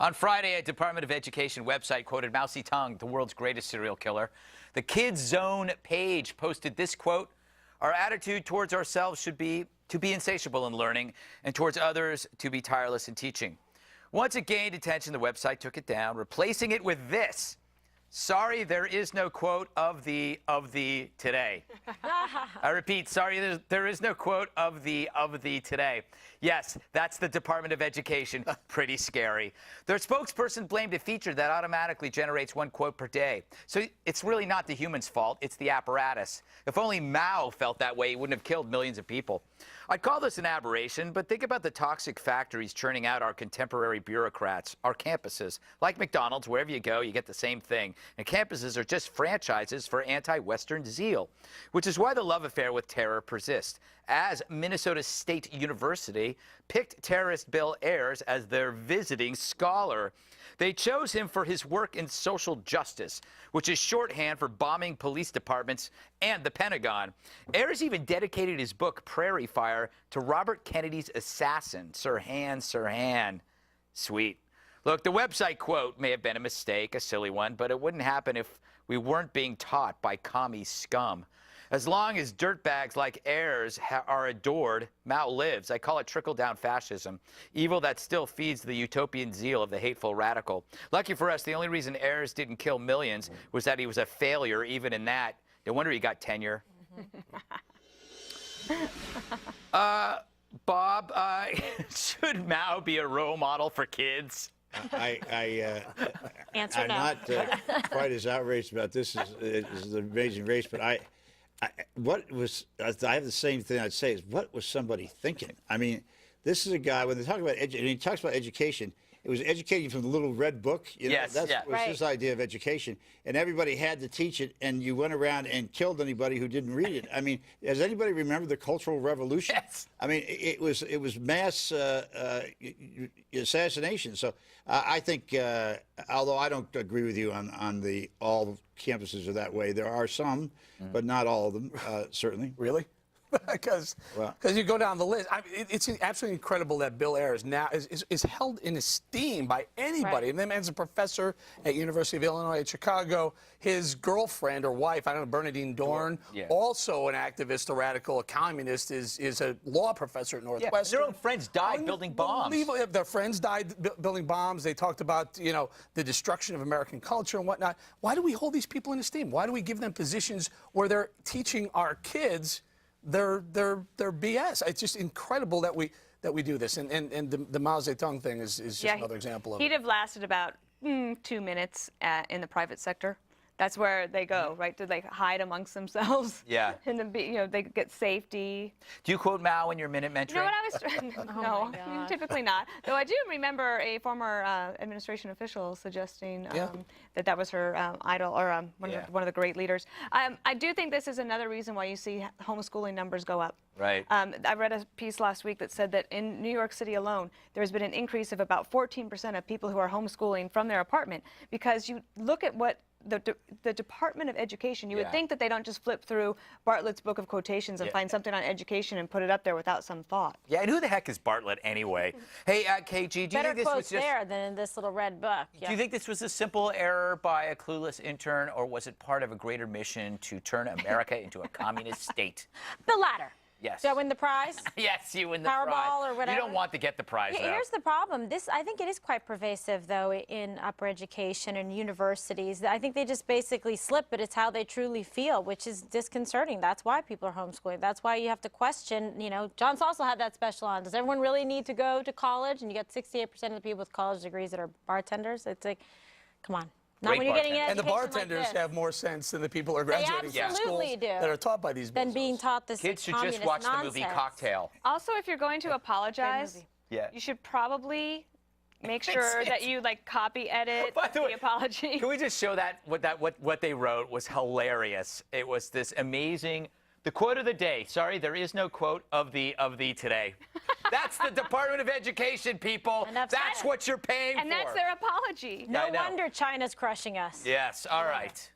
On Friday, a Department of Education website quoted Mao Zedong, the world's greatest serial killer. The Kids Zone page posted this quote: "Our attitude towards ourselves should be to be insatiable in learning, and towards others to be tireless in teaching." Once it gained attention, the website took it down, replacing it with this: "Sorry, there is no quote of the today." I repeat, sorry, there is no quote of the today. Yes, that's the Department of Education. Pretty scary. Their spokesperson blamed a feature that automatically generates one quote per day. So it's really not the human's fault, it's the apparatus. If only Mao felt that way, he wouldn't have killed millions of people. I'd call this an aberration, but think about the toxic factories churning out our contemporary bureaucrats, our campuses. Like McDonald's, wherever you go, you get the same thing. And campuses are just franchises for anti-Western zeal, which is why the love affair with terror persists. As Minnesota State University picked terrorist Bill Ayers as their visiting scholar. They chose him for his work in social justice, which is shorthand for bombing police departments and the Pentagon. Ayers even dedicated his book, Prairie Fire, to Robert Kennedy's assassin, Sirhan Sirhan. Sweet. Look, the website quote may have been a mistake, a silly one, but it wouldn't happen if we weren't being taught by commie scum. As long as dirtbags like Ayers are adored, Mao lives. I call it trickle-down fascism, evil that still feeds the utopian zeal of the hateful radical. Lucky for us, the only reason Ayers didn't kill millions was that he was a failure, even in that. No wonder he got tenure. Bob, should Mao be a role model for kids? Answer I'm no. not quite as outraged about this as the Amazing Race, but I have the same thing I'd say is, what was somebody thinking? I mean, this is a guy, when they talk about, and he talks about education, it was educating from the little red book. You know, Yes, that yeah. was his idea of education. And everybody had to teach it, and you went around and killed anybody who didn't read it. I mean, does anybody remember the Cultural Revolution? Yes. I mean, it was mass assassination. So I think, although I don't agree with you on the all campuses are that way, there are some, but not all of them, certainly. Really? Because you go down the list. I mean, it's absolutely incredible that Bill Ayers now is held in esteem by anybody. Right. And that man's a professor at University of Illinois at Chicago. His girlfriend or wife, I don't know, Bernadine Dorn, Yeah. also an activist, a radical, a communist, is a law professor at Northwestern. Their own friends died building bombs. Unbelievable. Their friends died building bombs. They talked about, you know, the destruction of American culture and whatnot. Why do we hold these people in esteem? Why do we give them positions where they're teaching our kids their BS? It's just incredible that we do this. And the Mao Zedong thing is just another example of it. He'd have lasted about 2 minutes in the private sector. That's where they go, right? To like hide amongst themselves. Yeah. And then they get safety. Do you quote Mao in your Minute mentoring? You know what I was? No, typically not. Though I do remember a former administration official suggesting that was her idol, or one of the great leaders. I do think this is another reason why you see homeschooling numbers go up. Right. I read a piece last week that said that in New York City alone, there's been an increase of about 14% of people who are homeschooling from their apartment, because you look at what the Department of Education, you would think that they don't just flip through Bartlett's book of quotations and find something on education and put it up there without some thought. Yeah, and who the heck is Bartlett anyway? Hey, KG, do you Better think this quotes was just... there than in this little red book. Do you think this was a simple error by a clueless intern, or was it part of a greater mission to turn America into a communist state? The latter. Yes. Do I win the prize? Yes, you win the Powerball prize. or whatever? You don't want to get the prize, though. Here's the problem. I think it is quite pervasive, though, in upper education and universities. I think they just basically slip, but it's how they truly feel, which is disconcerting. That's why people are homeschooling. That's why you have to question, you know, John also had that special on. Does everyone really need to go to college? And you get 68% of the people with college degrees that are bartenders. It's like, come on. Not when you're getting an And the education bartenders like this. have more sense than the people who are graduating from schools that are taught by these than bozos. being taught this Kids should just communist watch nonsense. the movie Cocktail. Also, if you're going to apologize, you should probably make sure that you copy edit By the way, the apology. Can we just show what they wrote was hilarious? It was this amazing. The quote of the day. Sorry, there is no quote of the today. That's the Department of Education, people. That's what you're paying for. And that's their apology. No wonder China's crushing us. Yes. All right.